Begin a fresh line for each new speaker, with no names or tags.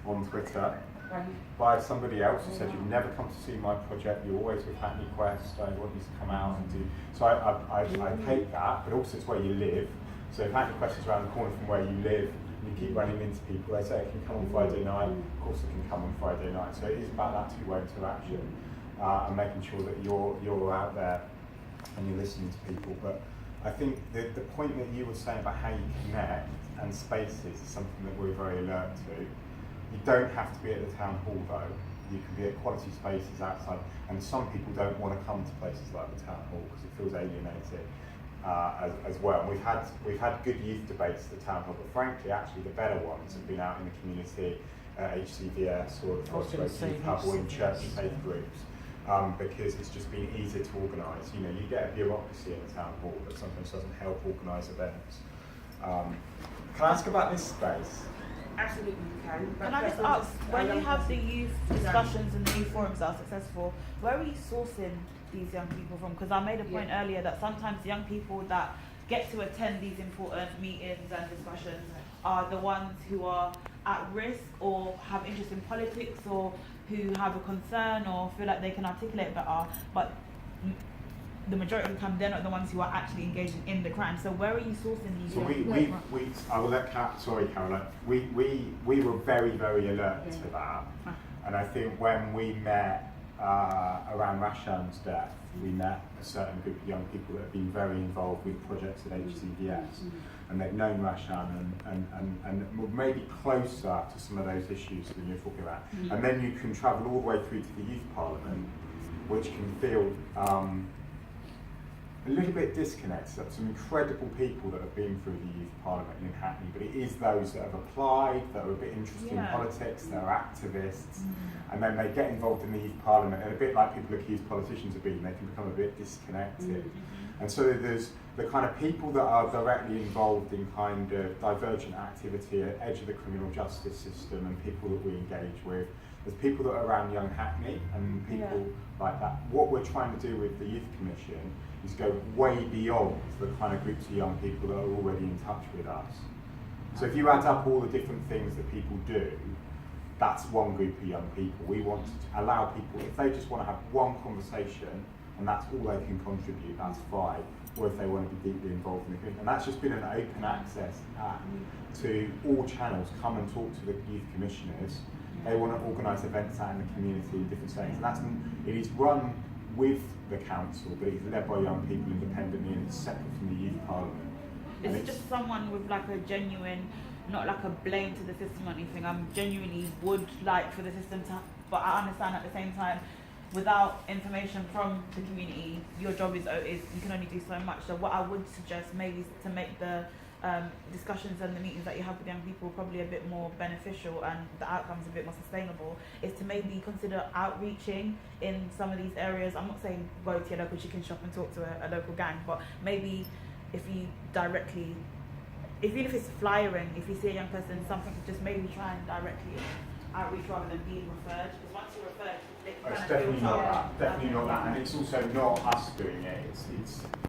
on Twitter by somebody else who said, you've never come to see my project, you're always with Hackney Quest, I want you to come out and do. So I take that, but also it's where you live. So if Hackney Quest is around the corner from where you live, and you keep running into people, they say it can come on Friday night, of course it can come on Friday night. So it is about that two-way interaction and making sure that you're out there and you're listening to people. But I think the point that you were saying about how you connect and spaces is something that we're very alert to. You don't have to be at the town hall though. You can be at quality spaces outside, and some people don't want to come to places like the town hall because it feels alienating as well. And we've had good youth debates at the town hall, but frankly, actually, the better ones have been out in the community, HCVS or the Crossroads Youth Hub or in church faith groups. Because it's just been easier to organise. You know, you get a bureaucracy in the town hall that sometimes doesn't help organise events. Can I ask about this space?
Absolutely you can.
Can I just ask, when you have the youth discussions and the youth forums that are successful, where are you sourcing these young people from? Because I made a point earlier that sometimes young people that get to attend these important meetings and discussions are the ones who are at risk or have interest in politics or who have a concern or feel like they can articulate better, but the majority of the time they're not the ones who are actually engaging in the crime. So where are you sourcing these?
So I will let Caroline. We were very, very alert to that, and I think when we met around Rashan's death, we met a certain group of young people that have been very involved with projects at HCVS, and they've known Rashan and were maybe closer to some of those issues that you're talking about. And then you can travel all the way through to the youth parliament, which can feel a little bit disconnected. There's some incredible people that have been through the youth parliament in Hackney, but it is those that have applied, that are a bit interested in politics, that are activists, and then they get involved in the youth parliament, and a bit like people accuse politicians of being, they can become a bit disconnected. And so there's the kind of people that are directly involved in kind of divergent activity at the edge of the criminal justice system and people that we engage with. There's people that are around young Hackney and people like that. What we're trying to do with the Youth Commission is go way beyond the kind of groups of young people that are already in touch with us. So if you add up all the different things that people do, that's one group of young people. We want to allow people, if they just want to have one conversation and that's all they can contribute, that's fine. Or if they want to be deeply involved in the community. And that's just been an open access to all channels. Come and talk to the youth commissioners. They want to organise events out in the community in different settings. And it is run with the council, but it's led by young people independently and it's separate from the youth parliament.
Is it just someone with like a genuine, not like a blame to the system or anything? I genuinely would like for the system to, but I understand at the same time, without information from the community, your job is you can only do so much. So what I would suggest maybe is to make the discussions and the meetings that you have with young people probably a bit more beneficial and the outcomes a bit more sustainable, is to maybe consider outreaching in some of these areas. I'm not saying go to your local chicken shop and talk to a local gang, but maybe if you directly, even if it's flyering, if you see a young person, something, just maybe try and directly outreach rather than being referred. Because once you're referred,
it's definitely not that. Definitely not that. And it's also not us doing it. It's